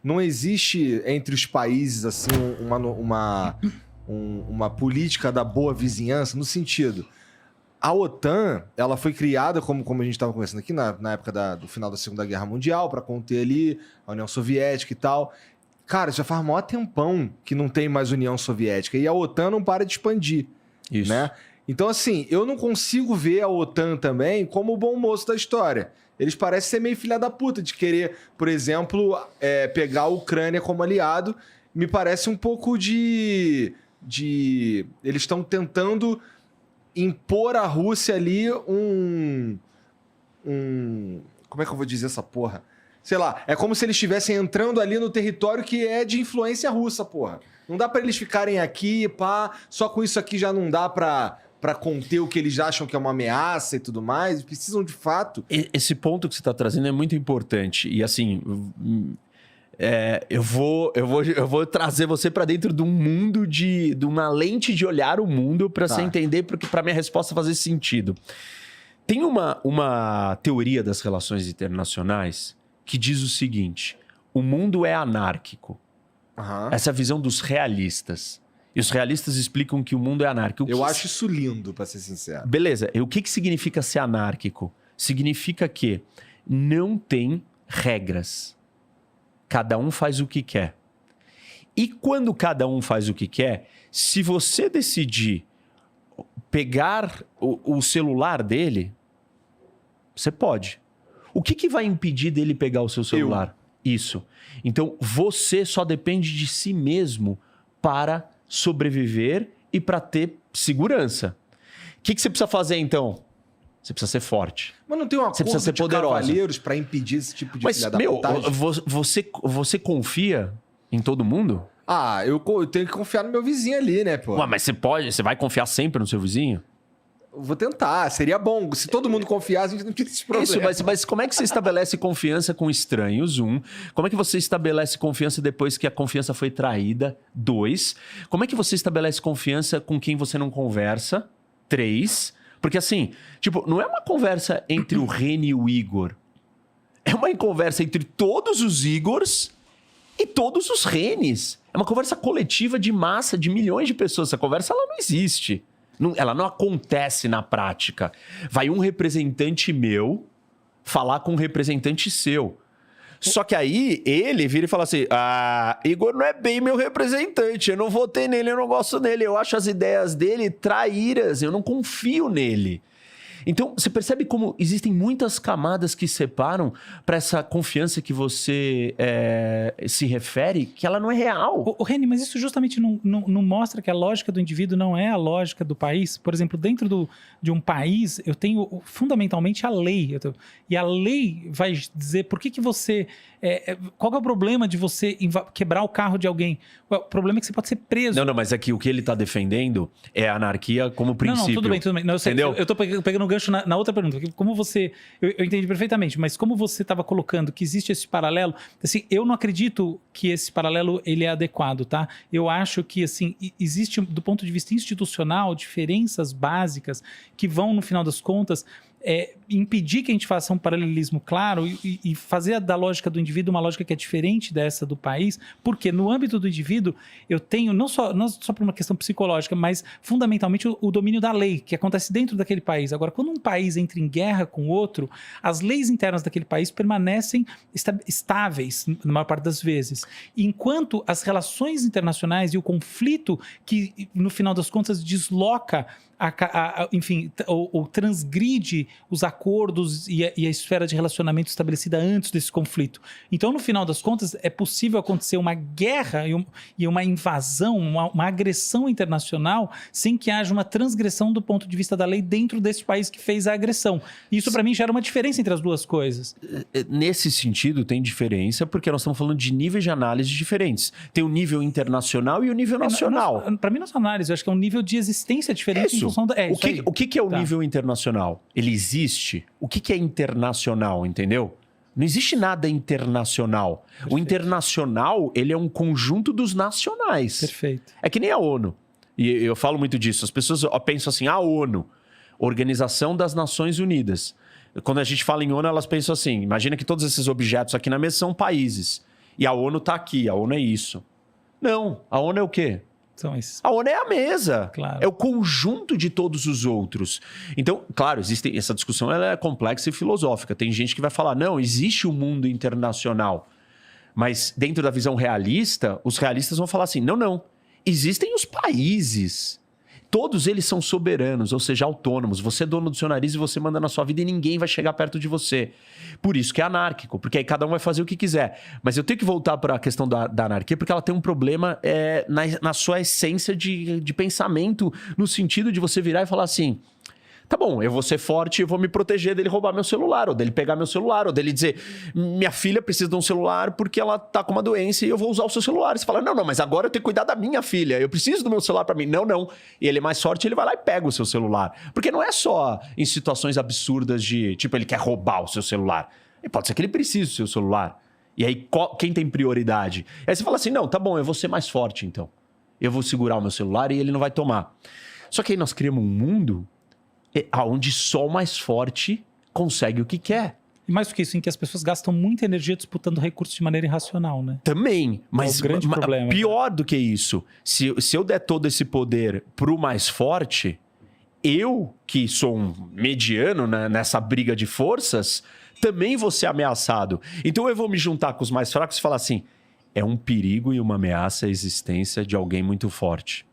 não existe entre os países assim uma política da boa vizinhança, no sentido... A OTAN, ela foi criada, como a gente estava conversando aqui, na época do final da Segunda Guerra Mundial, para conter ali a União Soviética e tal. Cara, já faz maior tempão que não tem mais União Soviética. E a OTAN não para de expandir. Isso. Né? Então, assim, eu não consigo ver a OTAN também como o bom moço da história. Eles parecem ser meio filha da puta de querer, por exemplo, pegar a Ucrânia como aliado. Me parece um pouco de... Eles estão tentando... impor à Rússia ali como é que eu vou dizer essa porra? Sei lá, é como se eles estivessem entrando ali no território que é de influência russa, porra. Não dá pra eles ficarem aqui, pá, só com isso aqui já não dá pra conter o que eles acham que é uma ameaça e tudo mais. Eles precisam de fato... Esse ponto que você tá trazendo é muito importante. E assim... eu vou trazer você para dentro de um mundo de uma lente de olhar o mundo para você entender, porque para minha resposta fazer sentido. Tem uma teoria das relações internacionais que diz o seguinte: o mundo é anárquico. Uhum. Essa é a visão dos realistas. E os realistas explicam que o mundo é anárquico. Eu acho isso lindo, para ser sincero. Beleza. E o que significa ser anárquico? Significa que não tem regras. Cada um faz o que quer. E quando cada um faz o que quer, se você decidir pegar o celular dele, você pode. O que vai impedir dele pegar o seu celular? Isso. Então, você só depende de si mesmo para sobreviver e para ter segurança. O que você precisa fazer, então? Você precisa ser forte. Mas não tem um acordo de cavaleiros para impedir esse tipo de filha da putagem? Você confia em todo mundo? Ah, eu tenho que confiar no meu vizinho ali, né, pô? Ué, mas você vai confiar sempre no seu vizinho? Vou tentar, seria bom. Se todo mundo confiasse, a gente não tinha esse problema. Isso, mas como é que você estabelece confiança com estranhos? 1. Como é que você estabelece confiança depois que a confiança foi traída? 2. Como é que você estabelece confiança com quem você não conversa? 3. Porque assim, tipo, não é uma conversa entre o Reni e o Igor. É uma conversa entre todos os Igors e todos os Renes. É uma conversa coletiva de massa, de milhões de pessoas. Essa conversa, ela não existe. Ela não acontece na prática. Vai um representante meu falar com um representante seu. Só que aí ele vira e fala assim: Igor não é bem meu representante, eu não votei nele, eu não gosto dele, eu acho as ideias dele traíras, eu não confio nele. Então, você percebe como existem muitas camadas que separam para essa confiança que você se refere, que ela não é real. Reni, mas isso justamente não mostra que a lógica do indivíduo não é a lógica do país? Por exemplo, dentro de um país, eu tenho fundamentalmente a lei. E a lei vai dizer por que você... qual é o problema de você quebrar o carro de alguém? O problema é que você pode ser preso. Não, mas aqui o que ele está defendendo é a anarquia como princípio. Não, tudo bem. Não, entendeu? Eu estou pegando um gancho na outra pergunta. Como você... Eu entendi perfeitamente, mas como você estava colocando que existe esse paralelo, assim, eu não acredito que esse paralelo ele é adequado, tá? Eu acho que, assim, existe, do ponto de vista institucional, diferenças básicas que vão, no final das contas... impedir que a gente faça um paralelismo claro e fazer da lógica do indivíduo uma lógica que é diferente dessa do país, porque no âmbito do indivíduo eu tenho, não só por uma questão psicológica, mas fundamentalmente o domínio da lei, que acontece dentro daquele país. Agora, quando um país entra em guerra com outro, as leis internas daquele país permanecem estáveis, na maior parte das vezes. Enquanto as relações internacionais e o conflito que, no final das contas, desloca enfim, ou transgride os acordos e a esfera de relacionamento estabelecida antes desse conflito. Então, no final das contas, é possível acontecer uma guerra e uma invasão, uma agressão internacional sem que haja uma transgressão do ponto de vista da lei dentro desse país que fez a agressão. Isso, para mim, gera uma diferença entre as duas coisas. Nesse sentido, tem diferença, porque nós estamos falando de níveis de análise diferentes. Tem o nível internacional e o nível nacional. Para mim, nossa análise, eu acho que é um nível de existência diferente. Isso. O que é o Tá. nível internacional? Ele existe? O que é internacional, entendeu? Não existe nada internacional. Perfeito. O internacional, ele é um conjunto dos nacionais. Perfeito. É que nem a ONU. E eu falo muito disso. As pessoas pensam assim, a ONU, Organização das Nações Unidas. Quando a gente fala em ONU, elas pensam assim, imagina que todos esses objetos aqui na mesa são países. E a ONU tá aqui, a ONU é isso. Não, a ONU é o quê? São esses. A ONU é a mesa. Claro. É o conjunto de todos os outros. Então, claro, essa discussão ela é complexa e filosófica. Tem gente que vai falar, não, existe um mundo internacional. Mas dentro da visão realista, os realistas vão falar assim, não. Existem os países. Todos eles são soberanos, ou seja, autônomos. Você é dono do seu nariz e você manda na sua vida e ninguém vai chegar perto de você. Por isso que é anárquico, porque aí cada um vai fazer o que quiser. Mas eu tenho que voltar para a questão da anarquia, porque ela tem um problema na sua essência de pensamento, no sentido de você virar e falar assim... Tá bom, eu vou ser forte e vou me proteger dele roubar meu celular, ou dele pegar meu celular, ou dele dizer, minha filha precisa de um celular porque ela tá com uma doença e eu vou usar o seu celular. E você fala, não, mas agora eu tenho que cuidar da minha filha, eu preciso do meu celular pra mim. Não. E ele é mais forte, ele vai lá e pega o seu celular. Porque não é só em situações absurdas de, tipo, ele quer roubar o seu celular. E pode ser que ele precise do seu celular. E aí, quem tem prioridade? Aí você fala assim, não, tá bom, eu vou ser mais forte então. Eu vou segurar o meu celular e ele não vai tomar. Só que aí nós criamos um mundo onde só o mais forte consegue o que quer. E mais do que isso, em que as pessoas gastam muita energia disputando recursos de maneira irracional, né? Também, mas É o grande problema. Pior do que isso, se eu der todo esse poder pro mais forte, eu, que sou um mediano nessa briga de forças, também vou ser ameaçado. Então eu vou me juntar com os mais fracos e falar assim, é um perigo e uma ameaça a existência de alguém muito forte.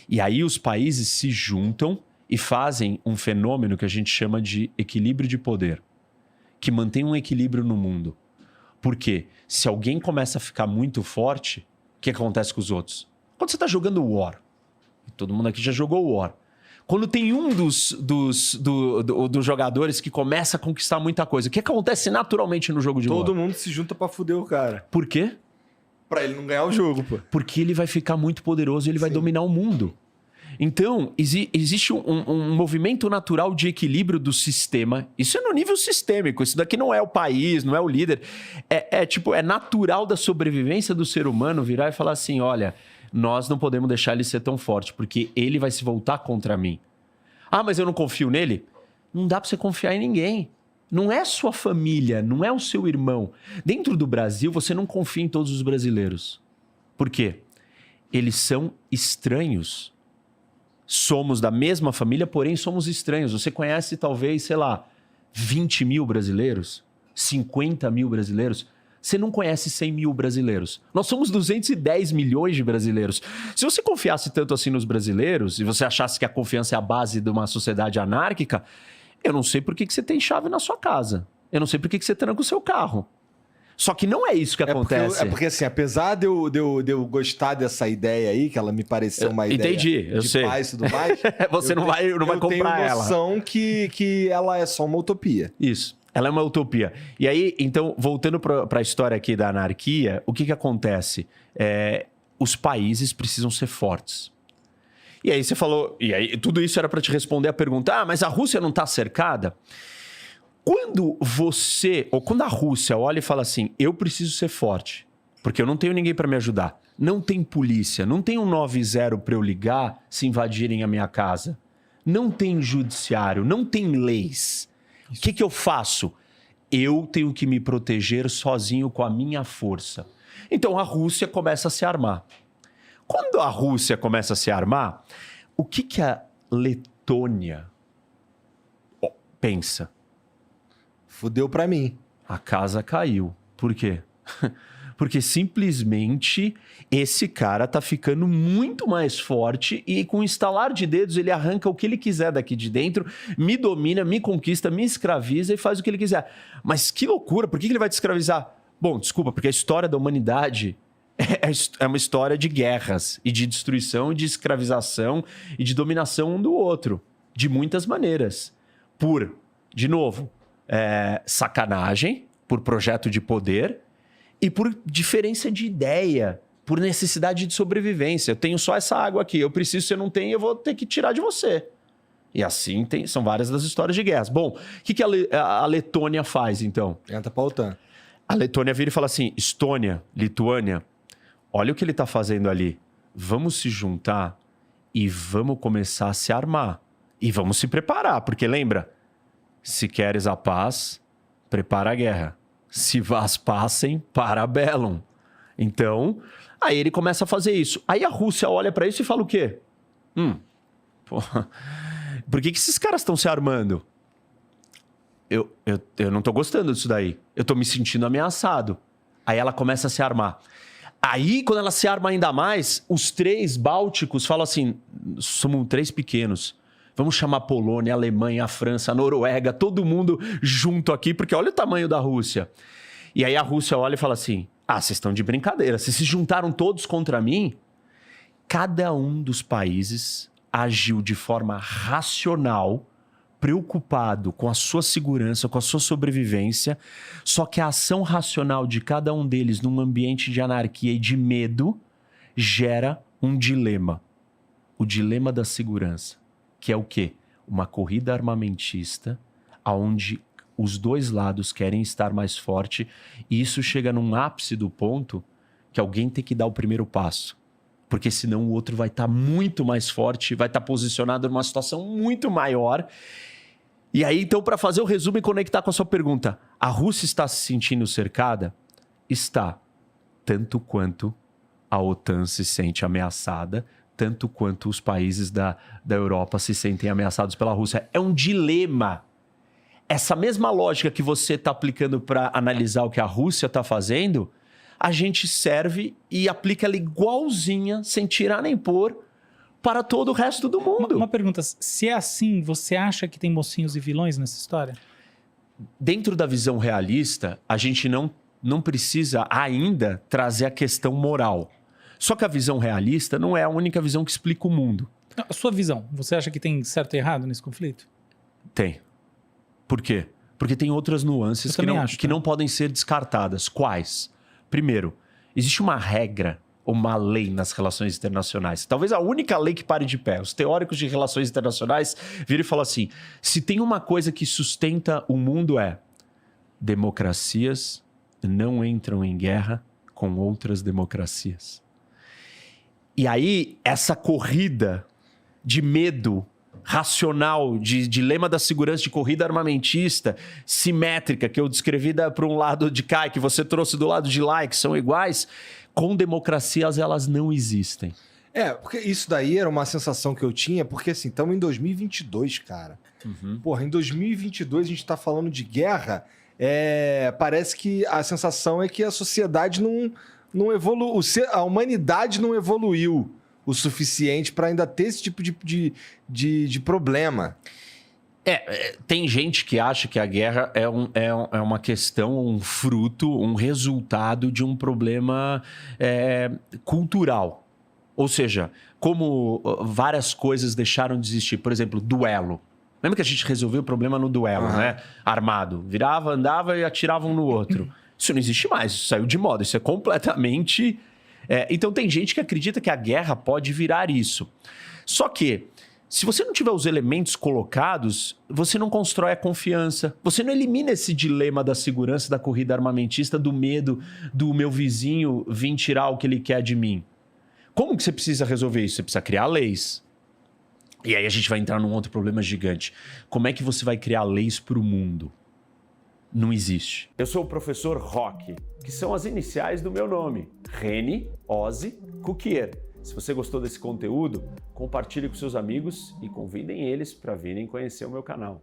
E aí os países se juntam e fazem um fenômeno que a gente chama de equilíbrio de poder, que mantém um equilíbrio no mundo. Porque se alguém começa a ficar muito forte, o que acontece com os outros? Quando você está jogando War, todo mundo aqui já jogou War, quando tem um dos jogadores que começa a conquistar muita coisa, o que acontece naturalmente no jogo de War? Todo mundo se junta pra fuder o cara. Por quê? Pra ele não ganhar o jogo, pô. Porque ele vai ficar muito poderoso e ele vai dominar o mundo. Então, existe um movimento natural de equilíbrio do sistema. Isso é no nível sistêmico. Isso daqui não é o país, não é o líder. É natural da sobrevivência do ser humano virar e falar assim, olha, nós não podemos deixar ele ser tão forte, porque ele vai se voltar contra mim. Ah, mas eu não confio nele? Não dá pra você confiar em ninguém. Não é sua família, não é o seu irmão. Dentro do Brasil, você não confia em todos os brasileiros. Por quê? Eles são estranhos. Somos da mesma família, porém somos estranhos. Você conhece talvez, sei lá, 20 mil brasileiros? 50 mil brasileiros? Você não conhece 100 mil brasileiros. Nós somos 210 milhões de brasileiros. Se você confiasse tanto assim nos brasileiros, e você achasse que a confiança é a base de uma sociedade anárquica, eu não sei por que você tem chave na sua casa. Eu não sei por que você tranca o seu carro. Só que não é isso que acontece. Porque assim, apesar de eu gostar dessa ideia aí, que ela me pareceu uma ideia eu de sei. paz e tudo mais... Você não vai comprar ela. Eu tenho noção que ela é só uma utopia. Isso. Ela é uma utopia. E aí, então, voltando para a história aqui da anarquia, o que acontece? Os países precisam ser fortes. E aí você falou... E aí tudo isso era para te responder a pergunta, mas a Rússia não está cercada? Quando quando a Rússia olha e fala assim, eu preciso ser forte, porque eu não tenho ninguém para me ajudar, não tem polícia, não tem um 90 para eu ligar se invadirem a minha casa, não tem judiciário, não tem leis. O que eu faço? Eu tenho que me proteger sozinho com a minha força. Então a Rússia começa a se armar. Quando a Rússia começa a se armar, o que a Letônia pensa? Fudeu pra mim. A casa caiu. Por quê? Porque simplesmente esse cara tá ficando muito mais forte e com um estalar de dedos ele arranca o que ele quiser daqui de dentro, me domina, me conquista, me escraviza e faz o que ele quiser. Mas que loucura, por que ele vai te escravizar? Bom, desculpa, porque a história da humanidade é uma história de guerras e de destruição e de escravização e de dominação um do outro, de muitas maneiras. De novo, sacanagem, por projeto de poder e por diferença de ideia, por necessidade de sobrevivência. Eu tenho só essa água aqui, eu preciso, você não tem, eu vou ter que tirar de você. E assim são várias das histórias de guerras. Bom, o que a Letônia faz, então? Entra pra OTAN. A Letônia vira e fala assim, Estônia, Lituânia, olha o que ele está fazendo ali. Vamos se juntar e vamos começar a se armar. E vamos se preparar, porque lembra... Se queres a paz, prepara a guerra. Se vás passem, para bellum. Então, aí ele começa a fazer isso. Aí a Rússia olha para isso e fala o quê? Porra, por que esses caras estão se armando? Eu não tô gostando disso daí. Eu tô me sentindo ameaçado. Aí ela começa a se armar. Aí, quando ela se arma ainda mais, os 3 bálticos falam assim, somos 3 pequenos. Vamos chamar a Polônia, a Alemanha, a França, a Noruega, todo mundo junto aqui, porque olha o tamanho da Rússia. E aí a Rússia olha e fala assim, vocês estão de brincadeira, vocês se juntaram todos contra mim? Cada um dos países agiu de forma racional, preocupado com a sua segurança, com a sua sobrevivência, só que a ação racional de cada um deles num ambiente de anarquia e de medo gera um dilema. O dilema da segurança, que é o quê? Uma corrida armamentista, onde os 2 lados querem estar mais forte, e isso chega num ápice do ponto que alguém tem que dar o primeiro passo. Porque senão o outro vai estar muito mais forte, vai estar posicionado numa situação muito maior. E aí, então, para fazer o resumo e conectar com a sua pergunta, a Rússia está se sentindo cercada? Está. Tanto quanto a OTAN se sente ameaçada, tanto quanto os países da Europa se sentem ameaçados pela Rússia. É um dilema. Essa mesma lógica que você está aplicando para analisar o que a Rússia está fazendo, a gente serve e aplica ela igualzinha, sem tirar nem pôr, para todo o resto do mundo. Uma pergunta, se é assim, você acha que tem mocinhos e vilões nessa história? Dentro da visão realista, a gente não precisa ainda trazer a questão moral. Só que a visão realista não é a única visão que explica o mundo. A sua visão, você acha que tem certo e errado nesse conflito? Tem. Por quê? Porque tem outras nuances que não podem ser descartadas. Quais? Primeiro, existe uma regra, uma lei nas relações internacionais. Talvez a única lei que pare de pé. Os teóricos de relações internacionais viram e falam assim, se tem uma coisa que sustenta o mundo é democracias não entram em guerra com outras democracias. E aí, essa corrida de medo racional, de dilema da segurança, de corrida armamentista, simétrica, que eu descrevi para um lado de cá e que você trouxe do lado de lá, que são iguais, com democracias elas não existem. Porque isso daí era uma sensação que eu tinha, porque assim, estamos em 2022, cara. Porra, em 2022 a gente tá falando de guerra, parece que a sensação é que a sociedade não evoluiu, a humanidade não evoluiu o suficiente para ainda ter esse tipo de problema. Tem gente que acha que a guerra é uma questão, um fruto, um resultado de um problema cultural. Ou seja, como várias coisas deixaram de existir. Por exemplo, duelo. Lembra que a gente resolveu o problema no duelo, né? Armado. Virava, andava e atirava um no outro. Isso não existe mais, isso saiu de moda. Isso é completamente... Então tem gente que acredita que a guerra pode virar isso. Só que, se você não tiver os elementos colocados, você não constrói a confiança. Você não elimina esse dilema da segurança, da corrida armamentista, do medo do meu vizinho vir tirar o que ele quer de mim. Como que você precisa resolver isso? Você precisa criar leis. E aí a gente vai entrar num outro problema gigante. Como é que você vai criar leis para o mundo? Não existe. Eu sou o professor Roque, que são as iniciais do meu nome. Reni Ozzy Cukier. Se você gostou desse conteúdo, compartilhe com seus amigos e convidem eles para virem conhecer o meu canal.